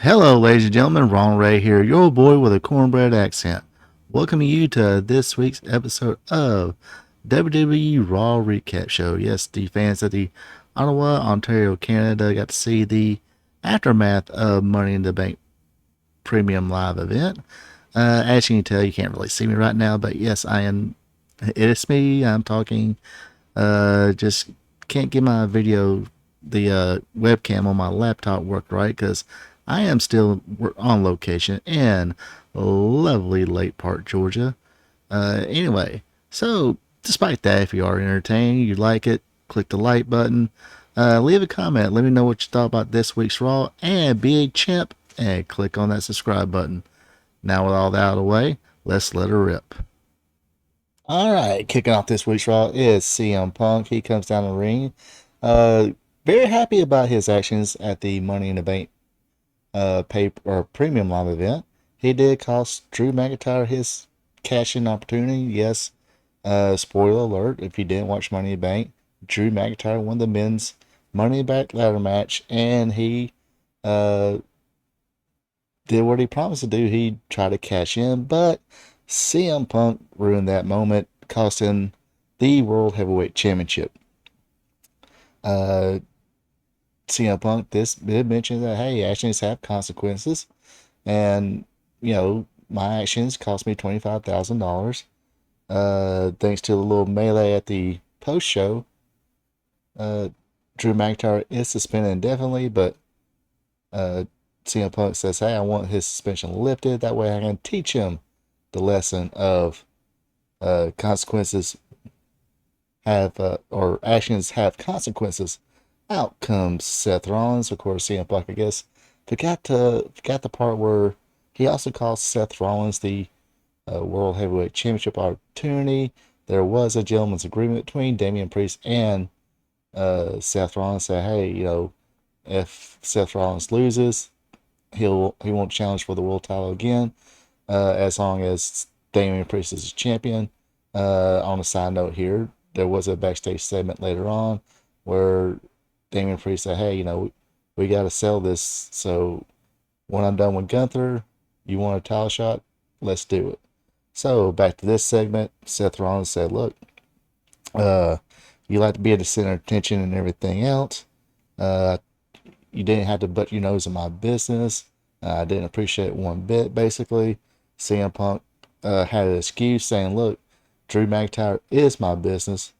Hello, ladies and gentlemen. Ron Ray here, your boy with a cornbread accent. Welcoming you to this week's episode of WWE Raw Recap Show. Yes, the fans of the Ottawa, Ontario, Canada got to see the aftermath of Money in the Bank Premium Live event. As you can tell, you can't really see me right now, but yes, I am. It is me. I'm talking. Just can't get my video, the webcam on my laptop work right because I am still on location in lovely Lake Park, Georgia. Anyway, so despite that, if you are entertained, you like it, click the like button, leave a comment, let me know what you thought about this week's Raw, and be a chimp and click on that subscribe button. Now, with all that out of the way, let's let her rip. All right, kicking off this week's Raw is CM Punk. He comes down the ring. Uh, Very happy about his actions at the Money in the Bank pay or premium live event. He did cost Drew McIntyre his cash in opportunity. Yes, spoiler alert, if you didn't watch Money in the Bank, Drew McIntyre won the men's Money in the Bank ladder match, and he uh, did what he promised to do. He tried to cash in, but CM Punk ruined that moment, costing the World Heavyweight Championship. Uh, CM Punk this did mention that, hey, actions have consequences, and my actions cost me $25,000. Thanks to the little melee at the post show, uh, Drew McIntyre is suspended indefinitely, but CM Punk says, hey, I want his suspension lifted. That way I can teach him the lesson of consequences or actions have consequences. Out comes Seth Rollins. Of course, CM Punk, I guess, forgot the part where he also cost Seth Rollins the World Heavyweight Championship opportunity. There was a gentleman's agreement between Damian Priest and Seth Rollins. Said, hey, if Seth Rollins loses, he won't challenge for the world title again, as long as Damian Priest is champion. On a side note here, there was a backstage segment later on where Damian Priest said, hey, we got to sell this. So when I'm done with Gunther, you want a title shot? Let's do it. So back to this segment, Seth Rollins said, look, uh, you like to be at the center of attention and everything else. Uh, you didn't have to butt your nose in my business. I didn't appreciate it one bit, basically. CM Punk had an excuse saying, look, Drew McIntyre is my business,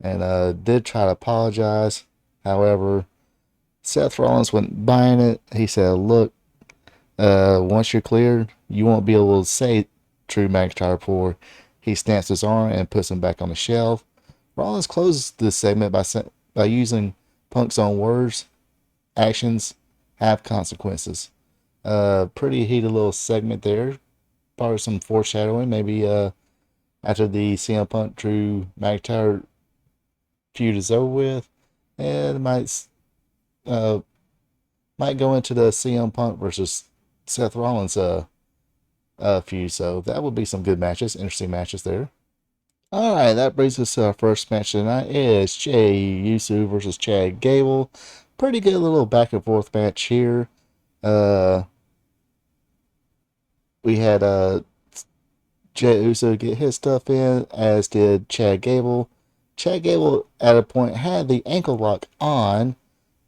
and did try to apologize. However, Seth Rollins wasn't buying it. He said, look, once you're cleared, you won't be able to say Drew McIntyre before he snaps his arm and puts him back on the shelf. Rollins closes this segment by using Punk's own words, actions have consequences. Pretty heated little segment there. Probably some foreshadowing. Maybe after the CM Punk Drew McIntyre feud is over with, and uh might go into the CM Punk versus Seth Rollins feud. So that would be some good matches, interesting matches there. All right, that brings us to our first match tonight. Is Jey Uso versus Chad Gable. Pretty good little back and forth match here. Uh, we had Jey Uso get his stuff in, as did Chad Gable. Chad Gable at a point had the ankle lock on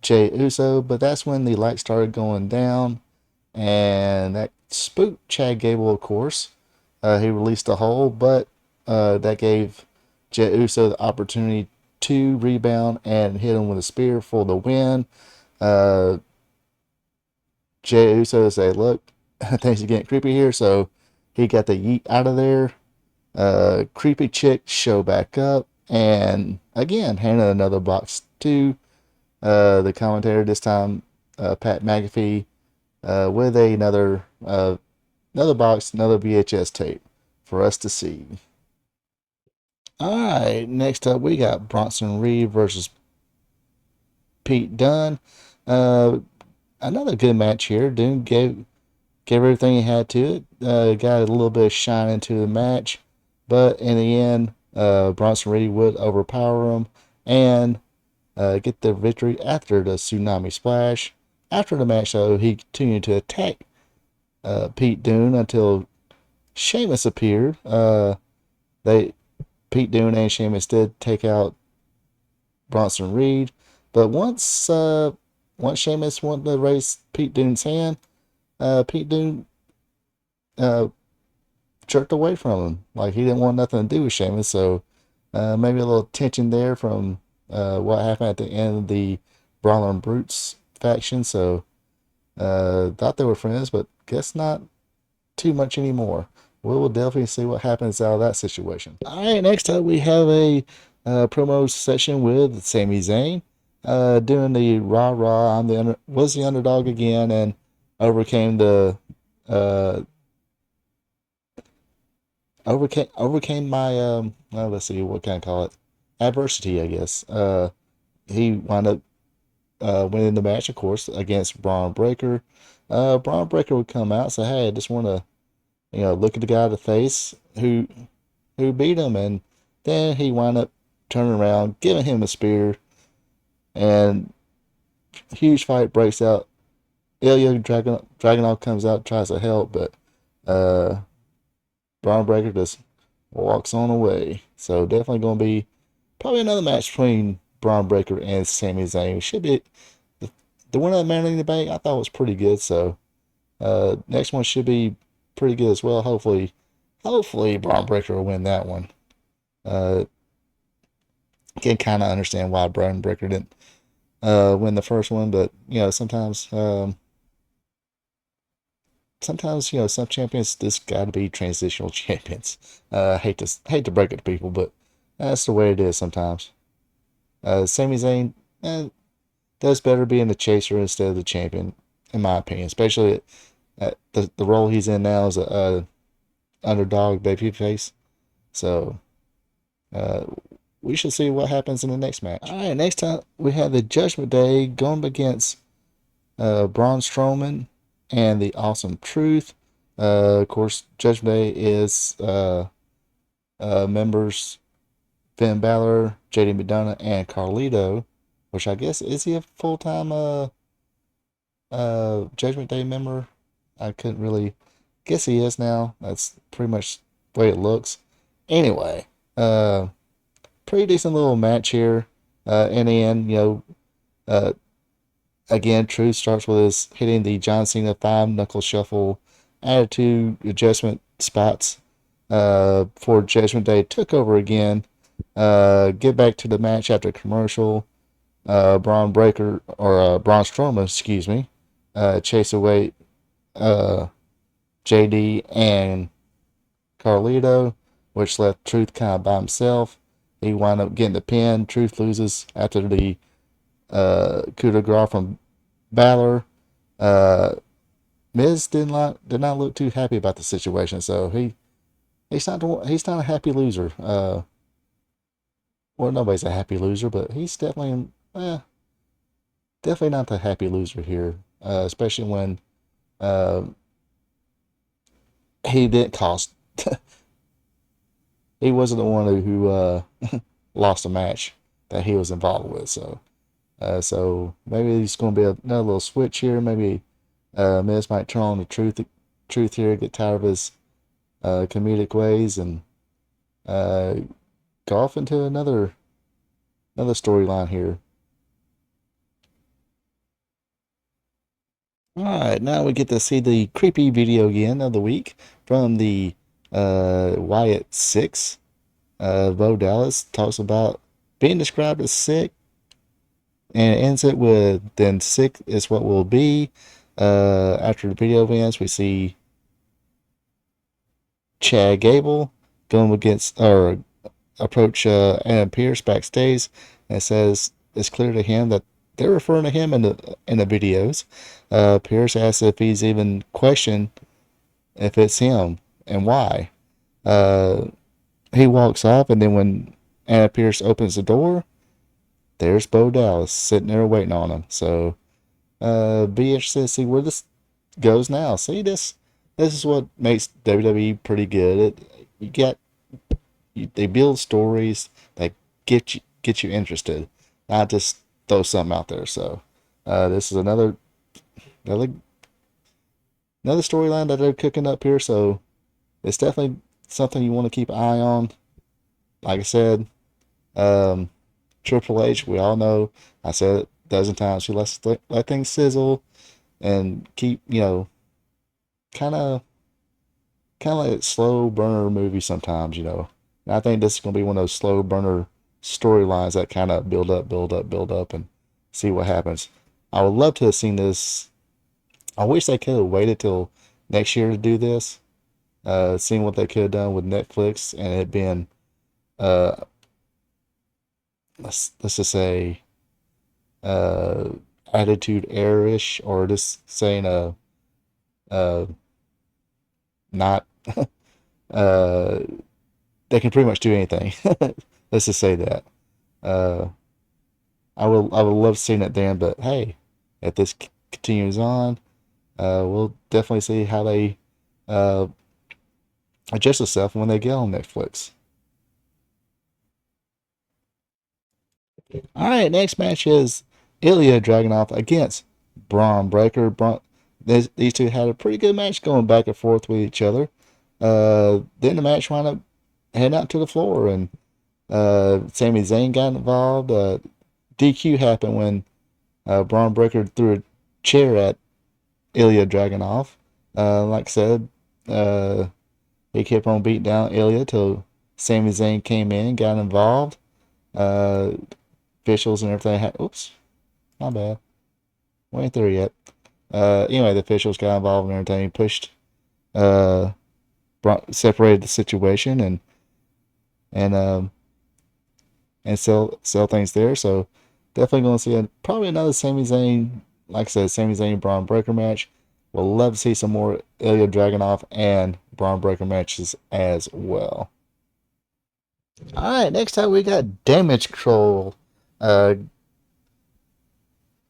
Jey Uso, but that's when the light started going down, and that spooked Chad Gable, of course. He released a hold, but that gave Jey Uso the opportunity to rebound and hit him with a spear for the win. Uh, Jey Uso said, look, things are getting creepy here, so he got the yeet out of there. Creepy chick show back up, and again, handed another box to the commentator, this time Pat McAfee, with another box, another VHS tape for us to see. All right, next up we got Bronson Reed versus Pete Dunne. Uh, Another good match here. Dunne gave everything he had to it. Got a little bit of shine into the match, but in the end, Bronson Reed would overpower him and get the victory after the tsunami splash. After the match, though, he continued to attack Pete Dunne until Sheamus appeared. They Pete Dunne and Sheamus did take out Bronson Reed, but once Sheamus wanted to raise Pete Dunne's hand, Pete Dunne uh, jerked away from him. Like he didn't want nothing to do with Sheamus. So maybe a little tension there from what happened at the end of the Brawler Brutes faction. So thought they were friends, but guess not too much anymore. We will definitely see what happens out of that situation. All right, next up we have a promo session with Sami Zayn, doing the rah. Was the underdog again and overcame the uh, overcame my well, let's see, what can I call it, adversity, I guess. He wound up winning the match, of course, against Braun Breaker. Braun Breaker would come out and say, "Hey, I just want to, look at the guy in the face who beat him," and then he wound up turning around, giving him a spear, and huge fight breaks out. Ilia Dragunov comes out, tries to help, but uh, Braun Breaker just walks on away. So definitely going to be probably another match between Braun Breaker and Sami Zayn. Should be the winner of the Money in the Bank. I thought was pretty good. So next one should be pretty good as well. Hopefully Braun Breaker will win that one. Can kind of understand why Braun Breaker didn't win the first one, but sometimes some champions just got to be transitional champions. Hate to break it to people, but that's the way it is sometimes. Sami Zayn does better being the chaser instead of the champion, in my opinion. Especially at the role he's in now as a underdog babyface. So we should see what happens in the next match. All right, next time we have the Judgment Day going against Braun Strowman and the Awesome Truth. Of course, Judgment Day is members Finn Balor, JD McDonough, and Carlito, which I guess is he a full-time Judgment Day member? I couldn't really guess he is now. That's pretty much the way it looks. Anyway, pretty decent little match here. In the end, again, Truth starts with his hitting the John Cena 5-knuckle shuffle attitude adjustment spots for Judgment Day took over again. Get back to the match after commercial. Braun Strowman, excuse me, chase away JD and Carlito, which left Truth kind of by himself. He wound up getting the pin. Truth loses after the coup de grace from Balor. Miz did not look too happy about the situation, so he's not a happy loser. Well, nobody's a happy loser, but he's definitely not the happy loser here, especially when he didn't cost. He wasn't the one who lost a match that he was involved with. So maybe it's going to be another little switch here. Maybe Miz might turn on the truth here, get tired of his comedic ways, and go off into another storyline here. Alright, now we get to see the creepy video again of the week from the Wyatt 6. Bo Dallas talks about being described as sick and ends it with, "Then sick is what will be." After the video ends, we see Chad Gable going against or approach Adam Pearce backstage and says it's clear to him that they're referring to him in the videos. Pearce asks if he's even questioned if it's him and why. He walks off, and then when Adam Pearce opens the door, there's Bo Dallas sitting there waiting on him. So be interested to see where this goes now. See, this is what makes WWE pretty good. They build stories that get you interested, not just throw something out there. So this is another another storyline that they're cooking up here. So it's definitely something you want to keep an eye on. Like I said, um, Triple H, we all know. I said it a dozen times. She lets let things sizzle and keep, kind of like a slow burner movie sometimes. And I think this is gonna be one of those slow burner storylines that kind of build up, and see what happens. I would love to have seen this. I wish they could have waited till next year to do this. Seeing what they could have done with Netflix, and it been uh, let's just say uh, Attitude Era-ish, or just saying uh not uh they can pretty much do anything. Let's just say that. Uh, I would love seeing it then, but hey, if this continues on, we'll definitely see how they uh, adjust itself when they get on Netflix. All right, next match is Ilia Dragunov against Braun Breaker. These two had a pretty good match going back and forth with each other. Then the match wound up heading out to the floor, and Sami Zayn got involved. DQ happened when Braun Breaker threw a chair at Ilia Dragunov. Like I said, uh, he kept on beating down Ilia till Sami Zayn came in, got involved. Uh, Officials and everything had. Oops, my bad. We ain't there yet. Anyway, the officials got involved and everything, pushed, uh, separated the situation, and sell things there. So definitely going to see probably another Sami Zayn, like I said, Sami Zayn Braun Breaker match. We'll love to see some more Ilya Dragunov and Braun Breaker matches as well. All right, next time we got Damage Control. Uh,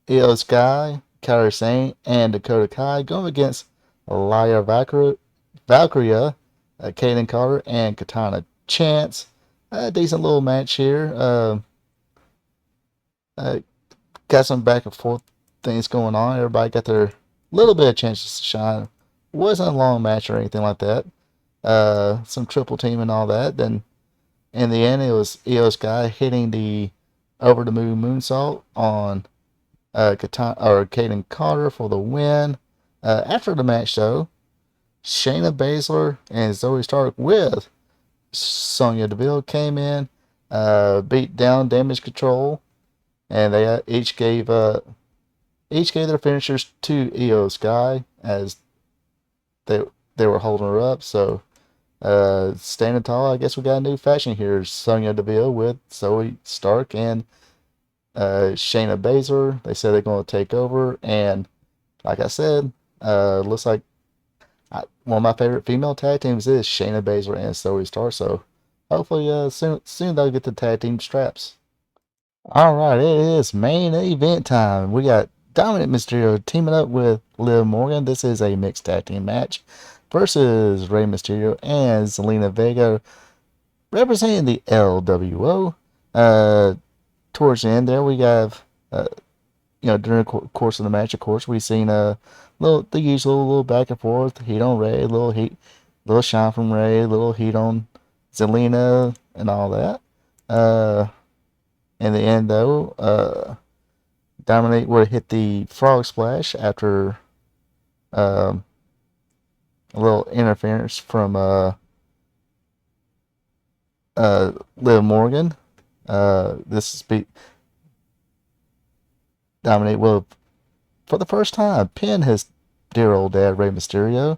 Io Sky, Kairi Sane, and Dakota Kai going against Elia Valkyria, Kaden Carter, and Katana Chance. A decent little match here. Uh, got some back and forth things going on. Everybody got their little bit of chances to shine. Wasn't a long match or anything like that. Some triple team and all that. Then in the end, it was Io Sky hitting the over the moon moonsault on Kaden Carter for the win. After the match, though, Shayna Baszler and Zoe Stark with Sonya Deville came in, beat down Damage Control, and they each gave their finishers to Io Sky as they they were holding her up. So standing tall, I guess we got a new faction here: Sonya Deville with Zoe Stark and Shayna Baszler. They said they're going to take over, and like I said, looks like one of my favorite female tag teams is Shayna Baszler and Zoe Stark. So hopefully, soon they'll get the tag team straps. All right, it is main event time. We got Dominik Mysterio teaming up with Liv Morgan. This is a mixed tag team match versus Rey Mysterio and Zelina Vega representing the LWO. Towards the end there, we have, during the course of the match, of course, we've seen the usual little back and forth, heat on Rey, little shine from Rey, little heat on Zelina, and all that. In the end, though, Dominik would hit the frog splash after a little interference from Liv Morgan. This is Dominik will, for the first time, pin his dear old dad, Rey Mysterio.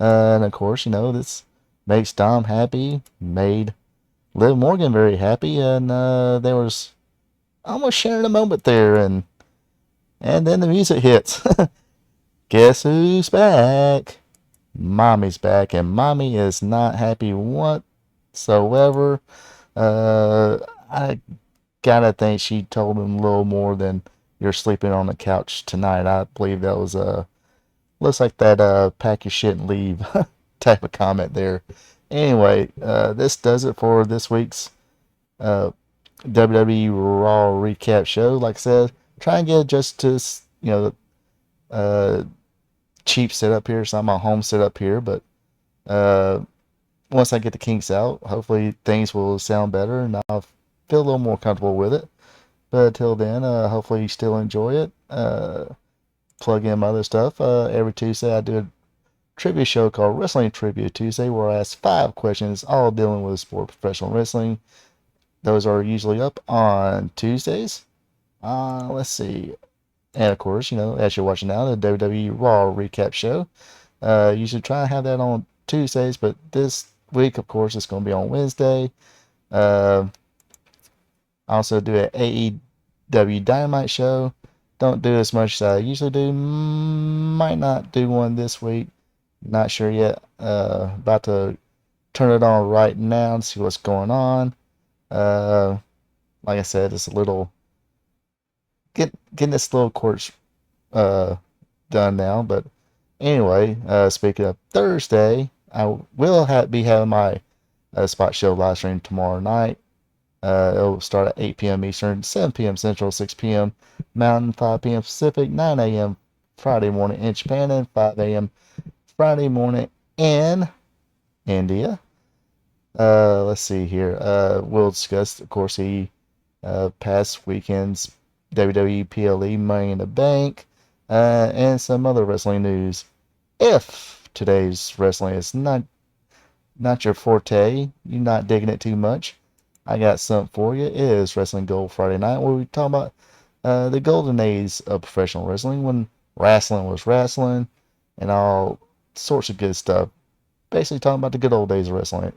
And of course, this makes Dom happy, made Liv Morgan very happy, and there was almost sharing a moment there, and then the music hits. Guess who's back? Mami's back, and Mami is not happy whatsoever. I gotta think she told him a little more than "you're sleeping on the couch tonight." I believe that was looks like that pack your shit and leave type of comment there. Anyway, this does it for this week's WWE Raw Recap show. Like I said, try and get just to cheap setup here, so I'm on home setup here. But uh, once I get the kinks out, hopefully things will sound better and I'll feel a little more comfortable with it. But until then, hopefully you still enjoy it. Plug in my other stuff. Every Tuesday I do a trivia show called Wrestling Trivia Tuesday, where I ask 5 questions, all dealing with sport professional wrestling. Those are usually up on Tuesdays. Let's see. And of course, as you're watching now, the WWE Raw Recap show. You should try and have that on Tuesdays, but this week, of course, it's going to be on Wednesday. I also do an AEW Dynamite show. Don't do as much as I usually do. Might not do one this week. Not sure yet. About to turn it on right now and see what's going on. Like I said, it's a little getting this little course done now. But anyway, speaking of Thursday, I will be having my spot show live stream tomorrow night. It'll start at 8 p.m. Eastern, 7 p.m. Central, 6 p.m. Mountain, 5 p.m. Pacific, 9 a.m. Friday morning in Japan, and 5 a.m. Friday morning in India. Let's see here. We'll discuss, of course, the past weekend's WWE PLE Money in the Bank, and some other wrestling news. If today's wrestling is not your forte, you're not digging it too much, I got something for you. It is Wrestling Gold Friday Night, where we talk about the golden days of professional wrestling, when wrestling was wrestling, and all sorts of good stuff. Basically talking about the good old days of wrestling.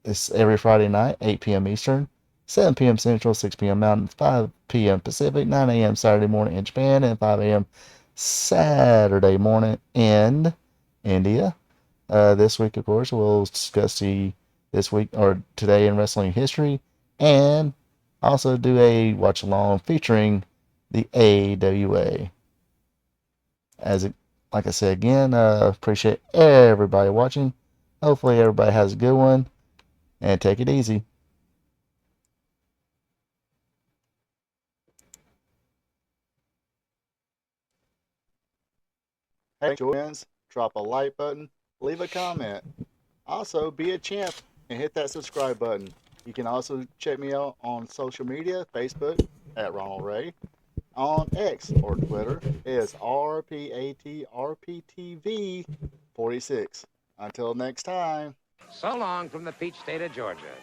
It's every Friday night, 8 p.m. Eastern, 7 p.m. Central, 6 p.m. Mountain, 5 p.m. Pacific, 9 a.m. Saturday morning in Japan, and 5 a.m. Saturday morning in India. This week, of course, we'll discuss this week or today in wrestling history, and also do a watch along featuring the AWA. Like I said again, appreciate everybody watching. Hopefully everybody has a good one, and take it easy. Hey, fans, drop a like button, leave a comment. Also, be a champ and hit that subscribe button. You can also check me out on social media, Facebook at Ronald Ray, on X or Twitter is RPATRPTV46. Until next time. So long from the peach state of Georgia.